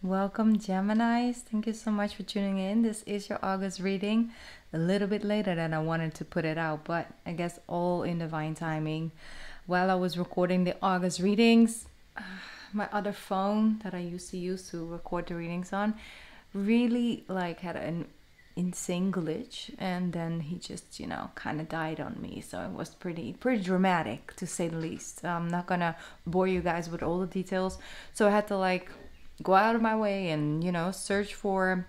Welcome, Geminis. Thank you so much for tuning in. This is your August reading. A little bit later than I wanted to put it out, but I guess all in divine timing. While I was recording the August readings, my other phone that I used to use to record the readings on really had an insane glitch, and then he just kind of died on me. So it was pretty dramatic, to say the least. I'm not gonna bore you guys with all the details, so I had to go out of my way and search for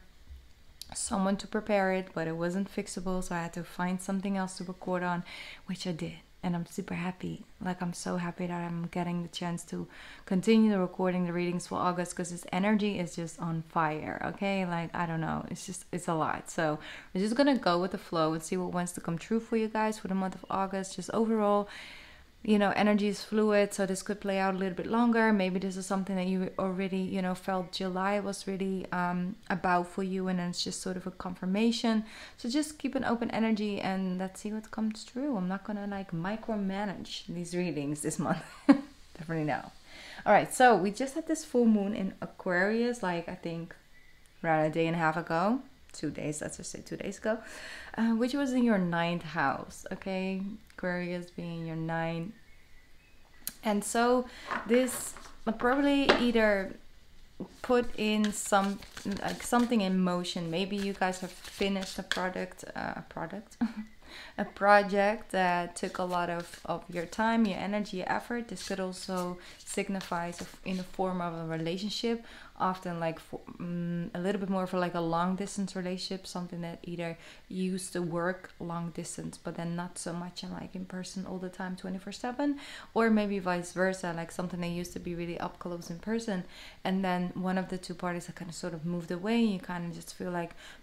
someone to prepare it, but it wasn't fixable, so I had to find something else to record on, which I did. And I'm super happy. I'm so happy that I'm getting the chance to continue recording the readings for August, because this energy is just on fire. Okay, I don't know, it's a lot. So we're just gonna go with the flow and see what wants to come true for you guys for the month of August. Just overall, energy is fluid, so this could play out a little bit longer. Maybe this is something that you already felt July was really about for you, and then it's just sort of a confirmation. So just keep an open energy and let's see what comes true. I'm not gonna micromanage these readings this month. Definitely no. All right, so we just had this full moon in Aquarius, I think around a day and a half ago, 2 days, let's just say 2 days ago, which was in your 9th house. Okay, Aquarius being your 9. And so this probably either put in something in motion. Maybe you guys have finished a project a project that took a lot of your time, your energy, your effort. This could also signify in the form of a relationship, often a little bit more for a long distance relationship, something that either used to work long distance but then not so much in person all the time 24/7, or maybe vice versa, something that used to be really up close in person, and then one of the two parties are kind of sort of moved away, and you kind of just feel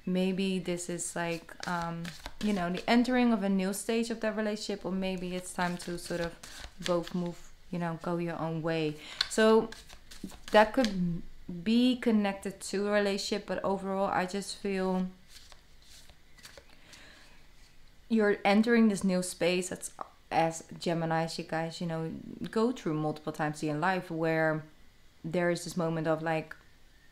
maybe this is the entering of a new stage of that relationship, or maybe it's time to sort of both move, go your own way. So that could be connected to a relationship, but overall I just feel you're entering this new space. That's, as Geminis, you guys go through multiple times in life where there is this moment of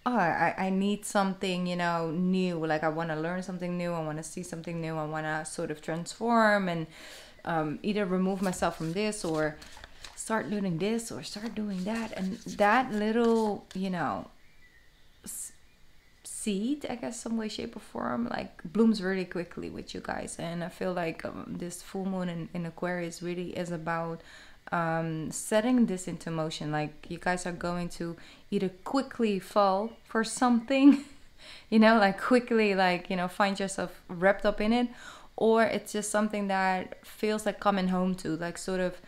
I need something new, I want to learn something new, I want to see something new, I want to sort of transform and either remove myself from this, or start learning this, or start doing that. And that little seed, I guess, some way, shape or form, blooms really quickly with you guys. And I feel this full moon in Aquarius really is about setting this into motion. You guys are going to either quickly fall for something quickly find yourself wrapped up in it, or it's just something that feels like coming home to, sort of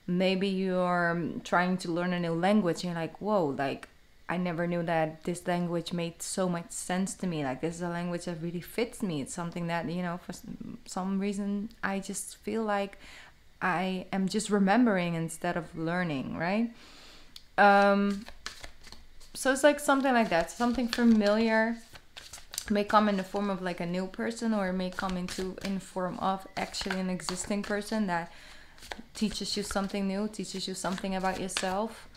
maybe you're trying to learn a new language and you're whoa, I never knew that this language made so much sense to me. This is a language that really fits me. It's something that for some reason I just feel I am just remembering instead of learning, right? So it's something like that. Something familiar may come in the form of a new person, or it may come in form of actually an existing person that teaches you something new, teaches you something about yourself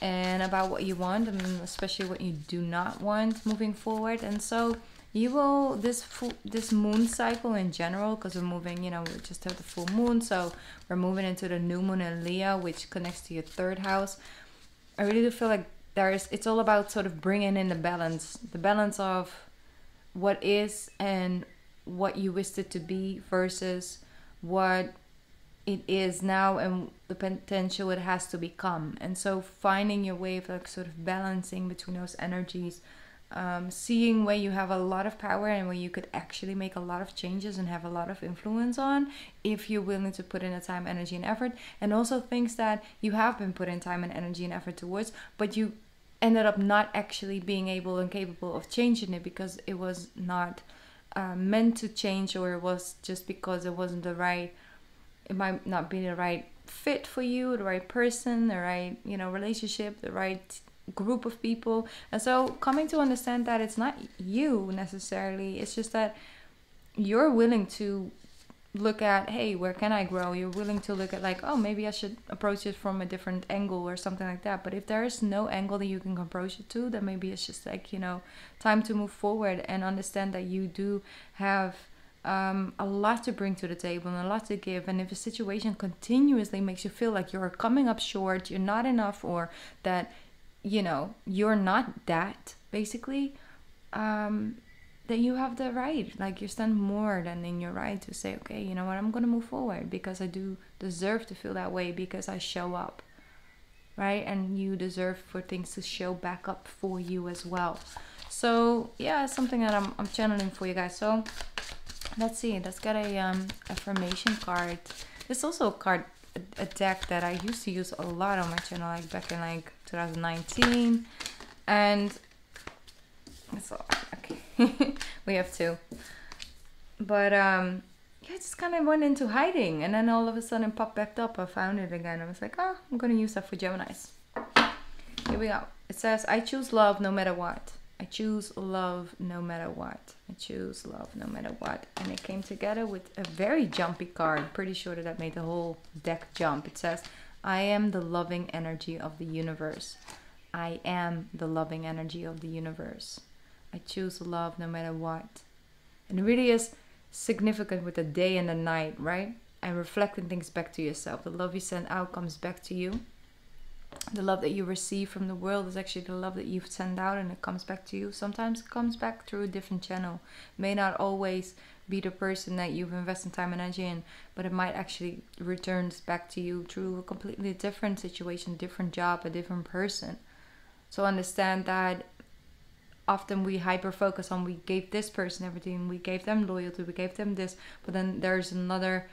and about what you want, and especially what you do not want moving forward. And so you will, this moon cycle in general, because we're moving, we just had the full moon, so we're moving into the new moon in Leo, which connects to your 3rd house. I really do feel it's all about sort of bringing in the balance of what is and what you wished it to be versus what it is now and the potential it has to become. And so finding your way of sort of balancing between those energies, seeing where you have a lot of power and where you could actually make a lot of changes and have a lot of influence on, if you're willing to put in the time, energy and effort, and also things that you have been putting time and energy and effort towards, but you ended up not actually being able and capable of changing it because it was not meant to change, or it was just because it wasn't it might not be the right fit for you, the right person, the right relationship, the right group of people. And so coming to understand that it's not you necessarily, it's just that you're willing to look at, hey, where can I grow? You're willing to look at like, oh, maybe I should approach it from a different angle or something like that. But if there is no angle that you can approach it to, then maybe it's just like, you know, time to move forward and understand that you do have a lot to bring to the table and a lot to give. And if a situation continuously makes you feel like you're coming up short, you're not enough, or that, you know, you're not that, basically, that you have the right, like you stand more than in your right to say, okay, you know what, I'm gonna move forward because I do deserve to feel that way because I show up, right? And you deserve for things to show back up for you as well. So yeah, it's something that I'm channeling for you guys. So let's see, let's get a affirmation card. It's also a card, a deck that I used to use a lot on my channel, like back in like 2019, and so okay, we have two, but yeah, it just kind of went into hiding, and then all of a sudden it popped back up. I found it again. I was like, oh, I'm gonna use that for Geminis. Here we go. It says, I choose love no matter what. I choose love no matter what. I choose love no matter what. And it came together with a very jumpy card. Pretty sure that made the whole deck jump. It says, I am the loving energy of the universe. I am the loving energy of the universe. I choose love no matter what. And it really is significant with the day and the night, right? And reflecting things back to yourself. The love you send out comes back to you. The love that you receive from the world is actually the love that you've sent out, and it comes back to you. Sometimes it comes back through a different channel. It may not always be the person that you've invested time and energy in, but it might actually return back to you through a completely different situation, different job, a different person. So understand that often we hyper focus on, we gave this person everything, we gave them loyalty, we gave them this, but then there's another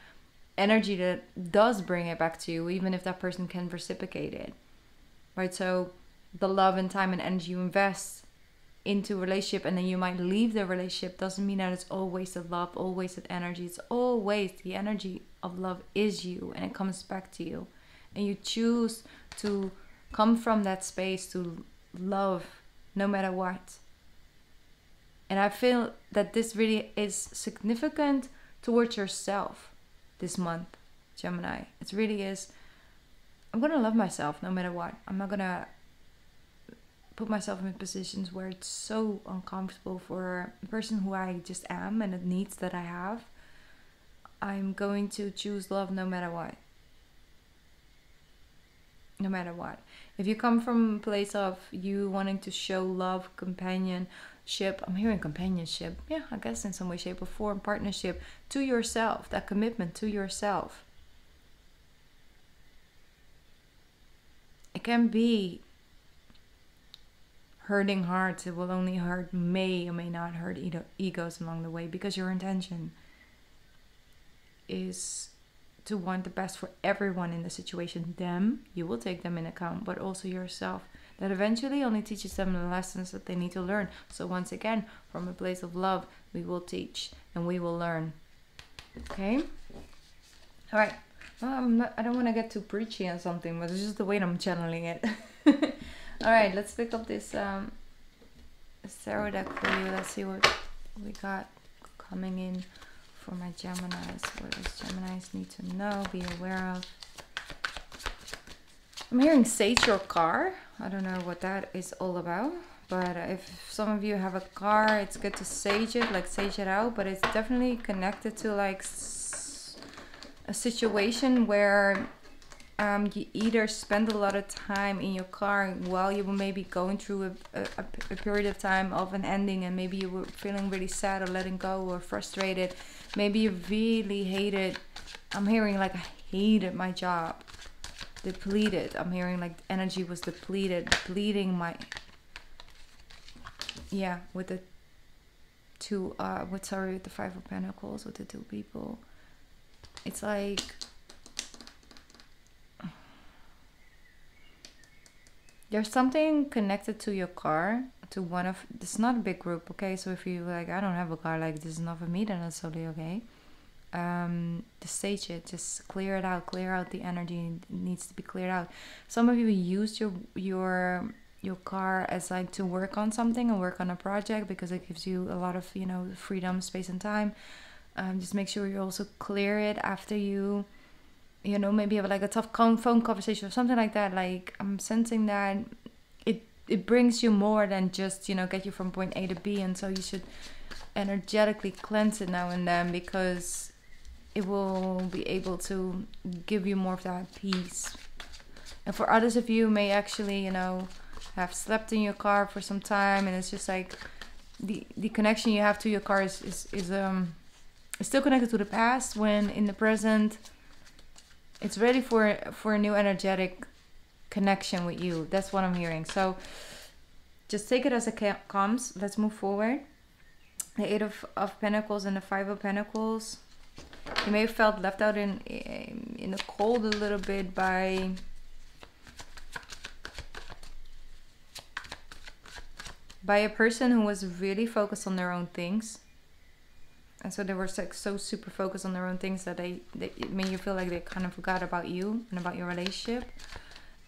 energy that does bring it back to you, even if that person can reciprocate it, right? So the love and time and energy you invest into a relationship, and then you might leave the relationship, doesn't mean that it's all wasted love, all wasted energy. It's always the energy of love is you, and it comes back to you, and you choose to come from that space to love no matter what. And I feel that this really is significant towards yourself this month, Gemini. It really is. I'm gonna love myself no matter what. I'm not gonna put myself in positions where it's so uncomfortable for a person who I just am and the needs that I have. I'm going to choose love no matter what. No matter what. If you come from a place of you wanting to show love, companionship, I'm hearing companionship, yeah, I guess in some way, shape or form, partnership to yourself, that commitment to yourself. It can be hurting hearts. It will only hurt, may or may not hurt egos along the way, because your intention is to want the best for everyone in the situation. Them, you will take them in account, but also yourself. That eventually only teaches them the lessons that they need to learn. So once again, from a place of love, we will teach and we will learn. Okay? All right. Well, I don't want to get too preachy on something, but it's just the way I'm channeling it. All right, let's pick up this tarot deck for you. Let's see what we got coming in for my Geminis. What does Geminis need to know, be aware of? I'm hearing sage your car. I don't know what that is all about, but if some of you have a car, it's good to sage it, like sage it out, but it's definitely connected to like a situation where you either spend a lot of time in your car while you were maybe going through a period of time of an ending, and maybe you were feeling really sad or letting go or frustrated. Maybe you really hated, I'm hearing like I hated my job. Depleted. I'm hearing like energy was depleted, depleting my, yeah, with the two, with the Five of Pentacles, with the two people. It's like there's something connected to your car, to one of, it's not a big group, okay? So if you like, I don't have a car, like this is not for me, then that's totally okay. Just sage it, just clear it out, clear out the energy. It needs to be cleared out. Some of you use your car as like to work on something and work on a project, because it gives you a lot of, you know, freedom, space and time. Just make sure you also clear it after you maybe have like a tough phone conversation or something like that. Like, I'm sensing that it brings you more than just, get you from point A to B. And so you should energetically cleanse it now and then, because it will be able to give you more of that peace. And for others of you may actually, have slept in your car for some time, and it's just like the connection you have to your car is still connected to the past, when in the present it's ready for a new energetic connection with you. That's what I'm hearing. So just take it as it comes. Let's move forward. The Eight of Pentacles and the Five of Pentacles. You may have felt left out in the cold a little bit by a person who was really focused on their own things. And so they were like so super focused on their own things that it made you feel like they kind of forgot about you and about your relationship.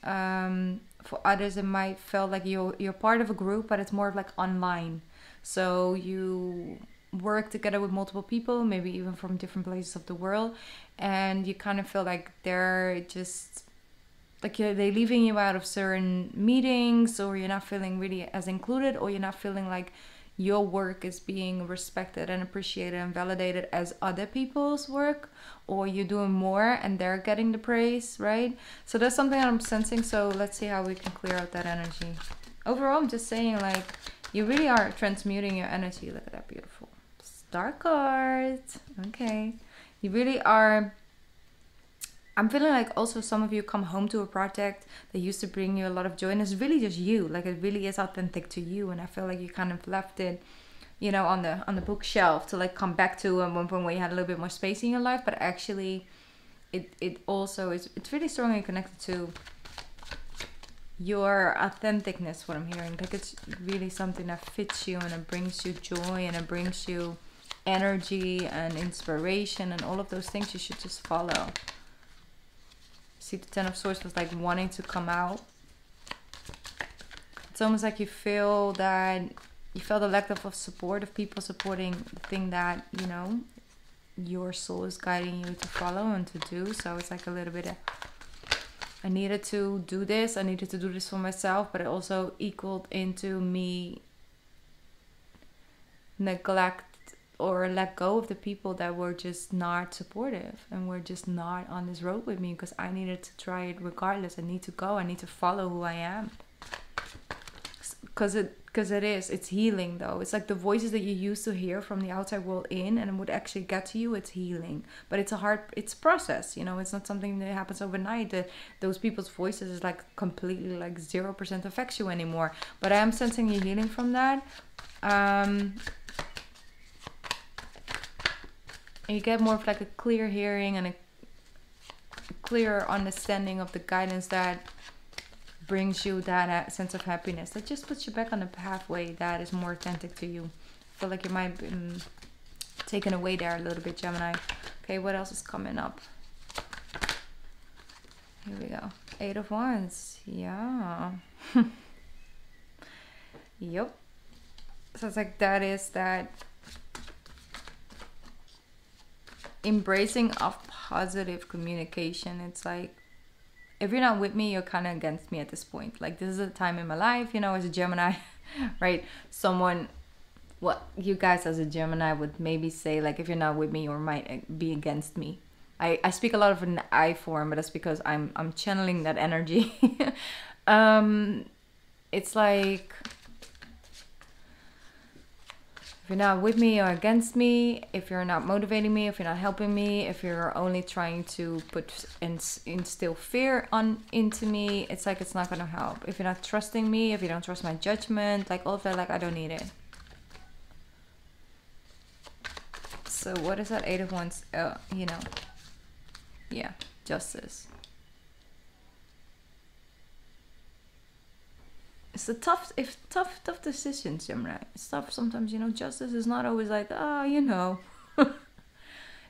For others, it might feel like you're part of a group, but it's more of like online. So you work together with multiple people, maybe even from different places of the world, and you kind of feel like they're just like they're leaving you out of certain meetings, or you're not feeling really as included, or you're not feeling like your work is being respected and appreciated and validated as other people's work, or you're doing more and they're getting the praise, right? So that's something I'm sensing. So let's see how we can clear out that energy. Overall, I'm just saying, like, you really are transmuting your energy. Look at that beautiful star card. Okay. You really are. I'm feeling like also some of you come home to a project that used to bring you a lot of joy, and it's really just you. Like, it really is authentic to you, and I feel like you kind of left it, on the bookshelf to like come back to at one point where you had a little bit more space in your life. But actually, it also is. It's really strongly connected to your authenticness. What I'm hearing, like, it's really something that fits you, and it brings you joy, and it brings you energy and inspiration, and all of those things you should just follow. See, the Ten of Swords was like wanting to come out. It's almost like you feel that you felt a lack of support, of people supporting the thing that, your soul is guiding you to follow and to do. So it's like a little bit of, I needed to do this. I needed to do this for myself, but it also equaled into me neglect or let go of the people that were just not supportive and were just not on this road with me, because I needed to try it regardless. I need to go. I need to follow who I am. Because it's healing, though. It's like the voices that you used to hear from the outside world and it would actually get to you. It's healing, but it's a process. It's not something that happens overnight. Those people's voices is like completely like 0% affects you anymore. But I am sensing you healing from that. You get more of like a clear hearing and a clear understanding of the guidance that brings you that sense of happiness that just puts you back on the pathway that is more authentic to you. I feel like you might be taken away there a little bit, Gemini. Okay, what else is coming up? Here we go. Eight of Wands. Yeah. Yep. So it's like that is that embracing of positive communication. It's like, if you're not with me, you're kind of against me at this point. Like, this is a time in my life, as a Gemini, right? What you guys as a Gemini would maybe say, like, if you're not with me, you might be against me. I speak a lot of an I form, but that's because I'm channeling that energy. It's like, if you're not with me or against me, if you're not motivating me, if you're not helping me, if you're only trying to put instill fear into me, it's like it's not going to help. If you're not trusting me, if you don't trust my judgment, like all of that, like I don't need it. So what is that Eight of Wands? Yeah, justice. It's tough decisions, Gemini. It's tough sometimes, justice is not always like,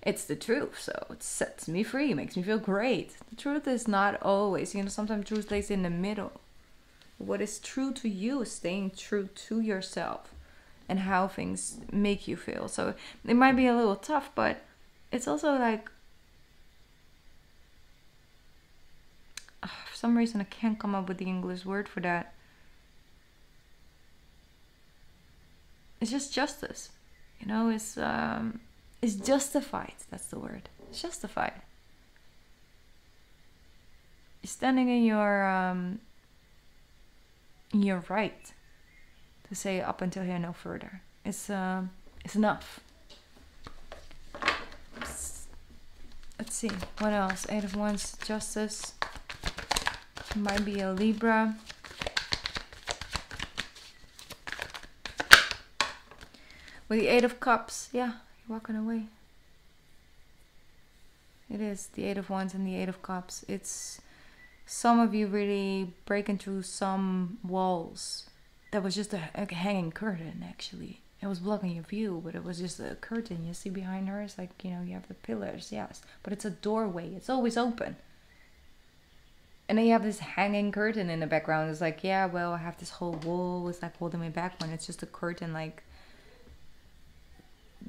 it's the truth, so it sets me free, makes me feel great. The truth is not always, sometimes truth lays in the middle. What is true to you is staying true to yourself. and how things make you feel. So it might be a little tough, but it's also like, for some reason I can't come up with the English word for that. It's just justice, you know. It's justified. That's the word. It's justified. You're standing in your right to say up until here, no further. It's enough. Let's see what else. Eight of Wands, justice. Might be a Libra. With the Eight of Cups, yeah, you're walking away. It is the Eight of Wands and the Eight of Cups. It's some of you really breaking through some walls. That was just a hanging curtain, actually. It was blocking your view, but it was just a curtain. You see behind her, it's like, you know, you have the pillars, yes. But it's a doorway. It's always open. And then you have this hanging curtain in the background. It's like, yeah, well, I have this whole wall. It's like holding me back when it's just a curtain, like,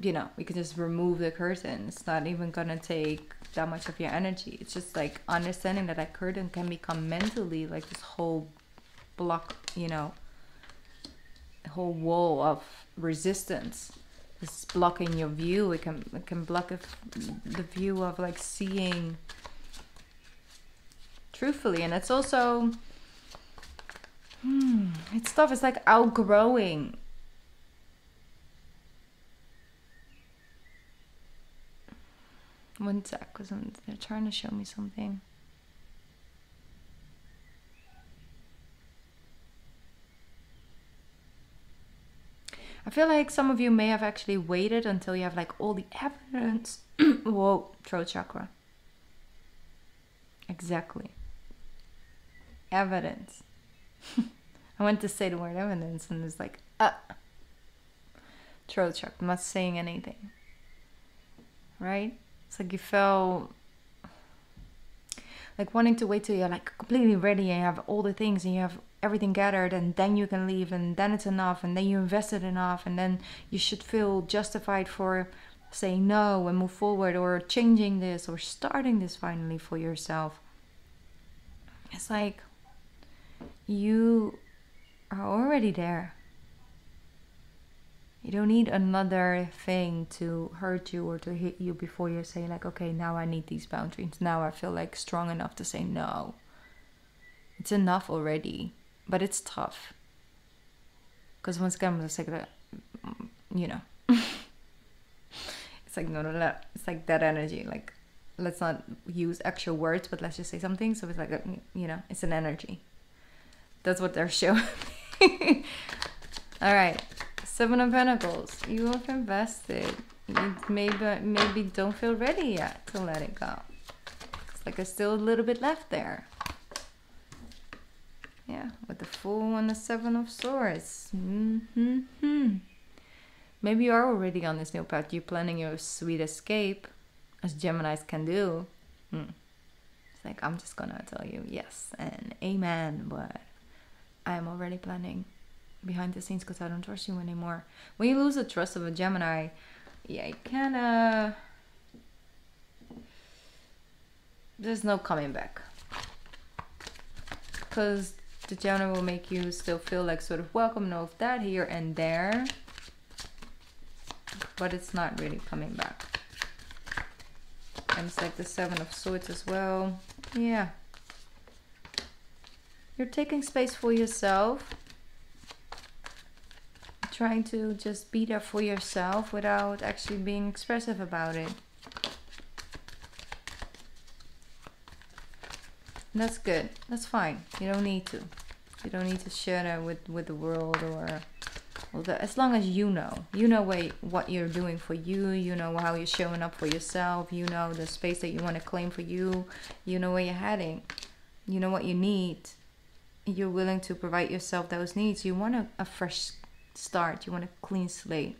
you know, we could just remove the curtain. It's not even gonna take that much of your energy. It's just like understanding that that curtain can become mentally like this whole block, you know, whole wall of resistance. It's blocking your view. It can block the view of like seeing truthfully. And it's also it's tough. It's like outgrowing. One sec, because they're trying to show me something. I feel like some of you may have actually waited until you have like all the evidence. Whoa, throat chakra. Exactly. Evidence. I went to say the word evidence and it's like, throat chakra, I'm not saying anything. Right? It's like you felt like wanting to wait till you're like completely ready and you have all the things and you have everything gathered and then you can leave and then it's enough and then you invested enough and then you should feel justified for saying no and move forward or changing this or starting this finally for yourself. It's like you are already there. You don't need another thing to hurt you or to hit you before you say like, okay, now I need these boundaries. Now I feel like strong enough to say no. It's enough already, but it's tough. Because once again, it's like that, you know. It's like, no. It's like that energy. Like, let's not use actual words, but let's just say something. So it's like, you know, it's an energy. That's what they're showing me. All right. Seven of Pentacles. You have invested. You maybe don't feel ready yet to let it go. It's like there's still a little bit left there. Yeah, with the Fool and the Seven of Swords. Maybe you are already on this new path. You're planning your sweet escape, as Geminis can do. It's like, I'm just gonna tell you yes and amen, but I'm already planning behind the scenes because I don't trust you anymore. When you lose the trust of a Gemini, yeah, you kinda, there's no coming back, because the Gemini will make you still feel like sort of welcome and all of that here and there, but it's not really coming back. And it's like the Seven of Swords as well. Yeah, you're taking space for yourself, trying to just be there for yourself without actually being expressive about it. And that's good. That's fine. You don't need to. You don't need to share that with the world or as long as you know what you're doing for you. You know how you're showing up for yourself. You know the space that you want to claim for you. You know where you're heading. You know what you need. You're willing to provide yourself those needs. You want a fresh start. You want a clean slate.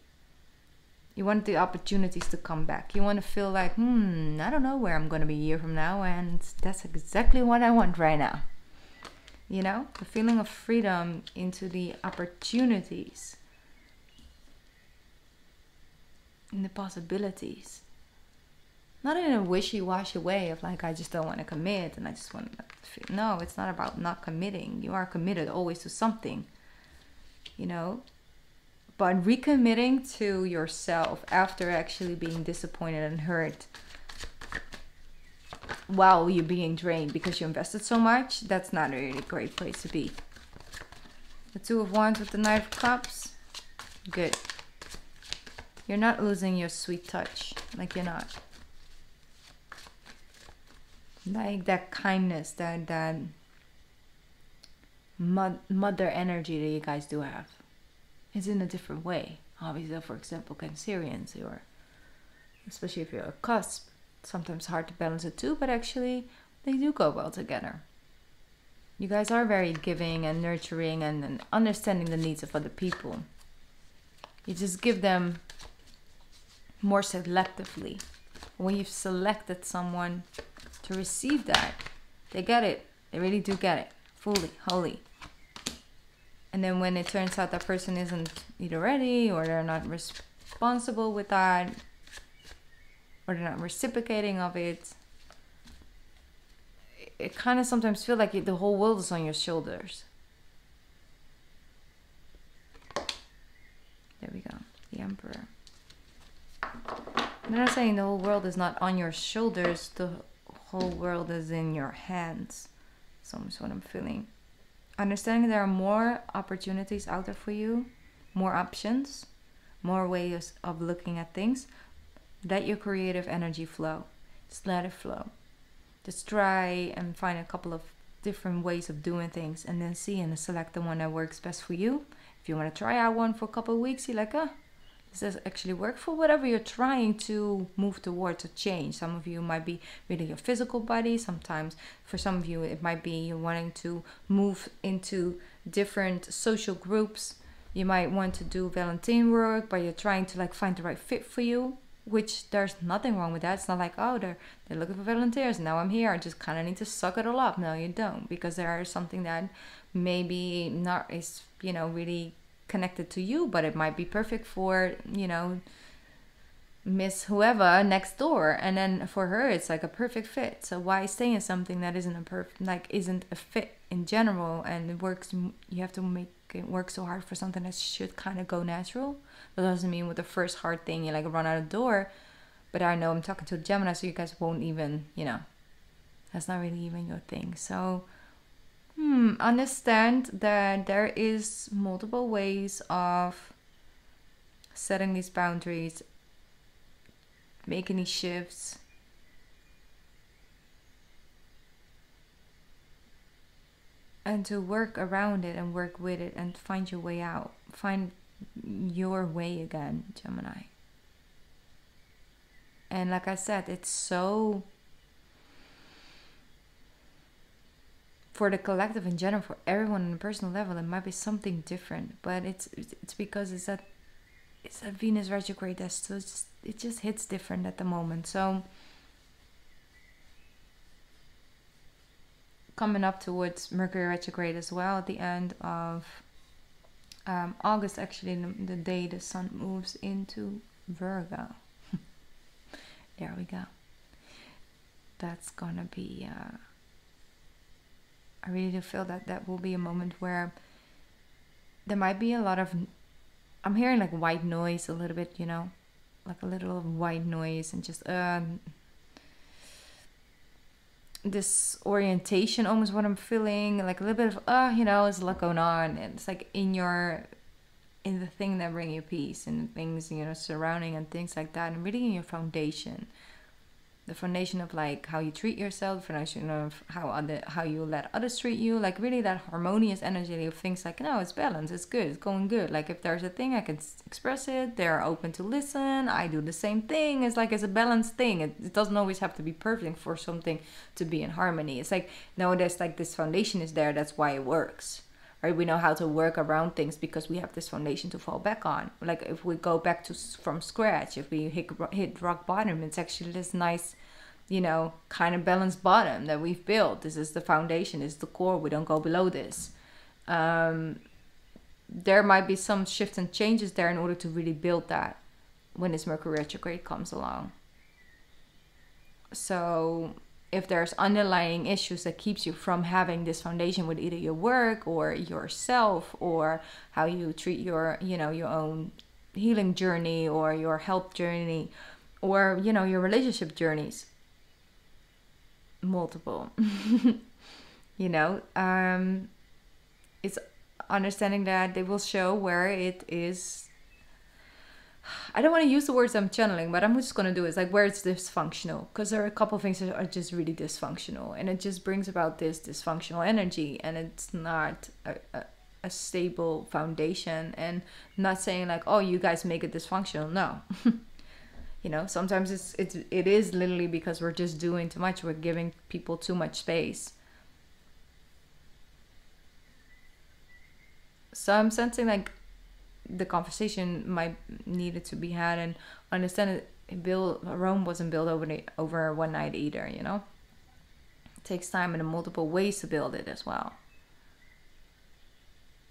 You want the opportunities to come back. You want to feel like, I don't know where I'm going to be a year from now, and that's exactly what I want right now. You know, the feeling of freedom into the opportunities. in the possibilities. Not in a wishy-washy way of like, I just don't want to commit and I just want to feel. No, it's not about not committing. You are committed always to something, you know. But recommitting to yourself after actually being disappointed and hurt while you're being drained because you invested so much, that's not a really great place to be. The Two of Wands with the Knight of Cups. Good. You're not losing your sweet touch. Like, you're not. Like that kindness, that mother energy that you guys do have. It's in a different way. Obviously, for example, Cancerians, or especially if you're a cusp, sometimes hard to balance the two, but actually they do go well together. You guys are very giving and nurturing and understanding the needs of other people. You just give them more selectively. When you've selected someone to receive that, they get it. They really do get it. Fully, wholly. And then when it turns out that person isn't either ready, or they're not responsible with that, or they're not reciprocating of it, it kind of sometimes feels like the whole world is on your shoulders. There we go. The Emperor. I'm not saying the whole world is not on your shoulders. The whole world is in your hands. So that's what I'm feeling. Understanding there are more opportunities out there for you. More options. More ways of looking at things. Let your creative energy flow. Just let it flow. Just try and find a couple of different ways of doing things, and then see and select the one that works best for you. If you want to try out one for a couple of weeks, you're like, does this actually work for whatever you're trying to move towards, a change? Some of you might be really your physical body. Sometimes for some of you it might be you're wanting to move into different social groups. You might want to do volunteer work, but you're trying to like find the right fit for you. Which there's nothing wrong with that. It's not like, oh, they're looking for volunteers. Now I'm here. I just kind of need to suck it all up. No, you don't. Because there is something that maybe not is, really connected to you. But it might be perfect for, Miss whoever next door. And then for her, it's like a perfect fit. So why stay in something that isn't a fit in general? And it works. You have to make it work so hard for something that should kind of go natural. That doesn't mean with the first hard thing you like run out of the door. But I know I'm talking to Gemini, so you guys won't even, that's not really even your thing. So understand that there is multiple ways of setting these boundaries, making these shifts. And to work around it and work with it and find your way out. Find your way again, Gemini. And like I said, it's so, for the collective in general, for everyone on a personal level, it might be something different. But it's because it's a Venus retrograde that's still it just hits different at the moment. So coming up towards Mercury retrograde as well at the end of August, actually, the day the sun moves into Virgo. There we go. That's gonna be I really do feel that will be a moment where there might be a lot of, I'm hearing like white noise a little bit, like a little of white noise, and just this orientation, almost what I'm feeling, like a little bit of there's a lot going on, and it's like in the thing that bring you peace, and the things surrounding and things like that, and really in your foundation, the foundation of like how you treat yourself, the foundation of how you let others treat you, like really that harmonious energy of things like, no, it's balanced, it's good, it's going good. Like if there's a thing, I can express it, they're open to listen, I do the same thing. It's like it's a balanced thing. It doesn't always have to be perfect for something to be in harmony. It's like, no, there's like this foundation is there, that's why it works. Right? We know how to work around things because we have this foundation to fall back on. Like if we go back from scratch, if we hit rock bottom, it's actually this nice, kind of balanced bottom that we've built. This is the foundation, this is the core. We don't go below this. There might be some shifts and changes there in order to really build that when this Mercury retrograde comes along. So if there's underlying issues that keeps you from having this foundation with either your work or yourself, or how you treat your, you know, your own healing journey or your health journey, or, you know, your relationship journeys, multiple, you know, it's understanding that they will show where it is. I don't want to use the words I'm channeling, but I'm just going to do it. It's like where it's dysfunctional, because there are a couple of things that are just really dysfunctional, and it just brings about this dysfunctional energy, and it's not a stable foundation. And I'm not saying like, oh, you guys make it dysfunctional. No. You know, sometimes it is literally because we're just doing too much. We're giving people too much space. So I'm sensing like the conversation might needed to be had, and understand that Rome wasn't built over one night either, you know. It takes time and multiple ways to build it as well.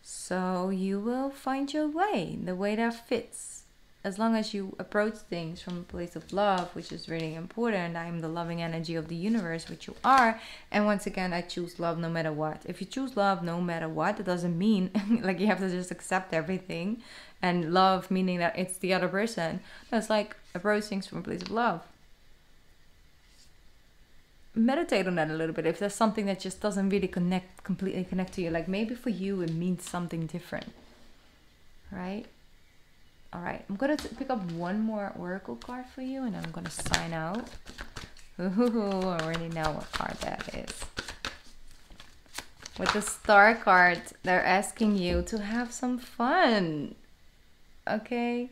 So you will find your way, the way that fits. As long as you approach things from a place of love, which is really important. I'm the loving energy of the universe, which you are. And once again, I choose love no matter what. If you choose love no matter what, it doesn't mean like you have to just accept everything. And love meaning that it's the other person. That's like approach things from a place of love. Meditate on that a little bit. If there's something that just doesn't really completely connect to you, like maybe for you it means something different, right? All right, I'm gonna pick up one more oracle card for you, and then I'm gonna sign out. Ooh, I already know what card that is. With the star card, they're asking you to have some fun. Okay,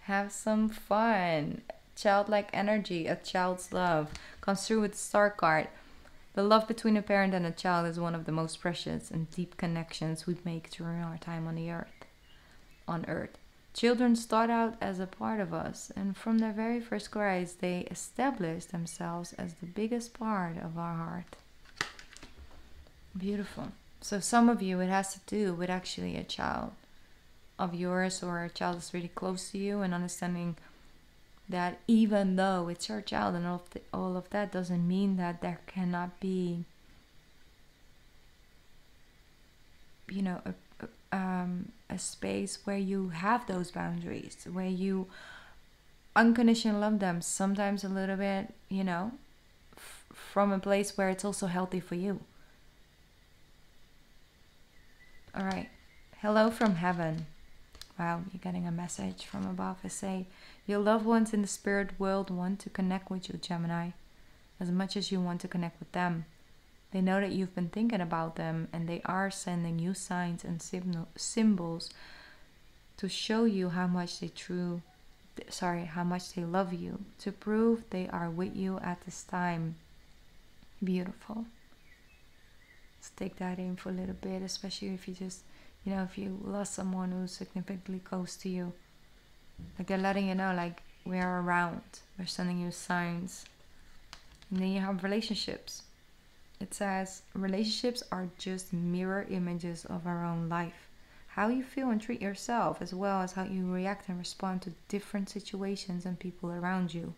have some fun. Childlike energy, a child's love comes through with the star card. The love between a parent and a child is one of the most precious and deep connections we make during our time on the earth. On earth. Children start out as a part of us, and from their very first cries, they establish themselves as the biggest part of our heart. Beautiful. So some of you, it has to do with actually a child of yours, or a child that's really close to you, and understanding that even though it's your child and all of that doesn't mean that there cannot be, you know, a space where you have those boundaries, where you unconditionally love them, sometimes a little bit, you know, from a place where it's also healthy for you. All right. Hello from heaven. Wow, you're getting a message from above. I say, your loved ones in the spirit world want to connect with you, Gemini, as much as you want to connect with them. They know that you've been thinking about them, and they are sending you signs and symbols to show you how much they love you, to prove they are with you at this time. Beautiful. Let's take that in for a little bit, especially if you just, you know, if you lost someone who's significantly close to you. Like they're letting you know, like, we are around. We're sending you signs. And then you have relationships. It says, relationships are just mirror images of our own life. How you feel and treat yourself, as well as how you react and respond to different situations and people around you.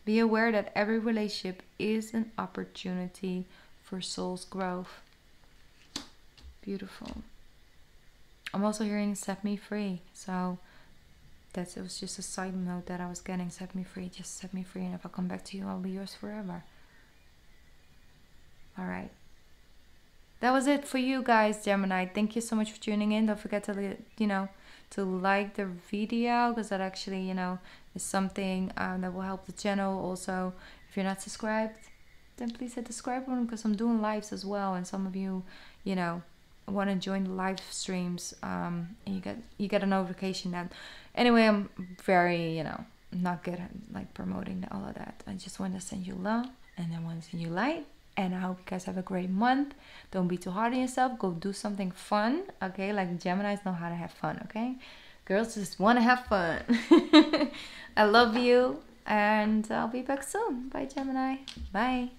Be aware that every relationship is an opportunity for soul's growth. Beautiful. I'm also hearing set me free. So it was just a side note that I was getting. Set me free. Just set me free. And if I come back to you, I'll be yours forever. All right. That was it for you guys, Gemini. Thank you so much for tuning in. Don't forget to, you know, to like the video, because that actually, you know, is something that will help the channel. Also, if you're not subscribed, then please hit the subscribe button, because I'm doing lives as well, and some of you, you know, want to join the live streams, and you get a notification. That anyway, I'm very, you know, not good at like promoting all of that. I just want to send you love, and I want to send you light. And I hope you guys have a great month. Don't be too hard on yourself. Go do something fun, okay? Like Geminis know how to have fun, okay? Girls just want to have fun. I love you, and I'll be back soon. Bye, Gemini. Bye.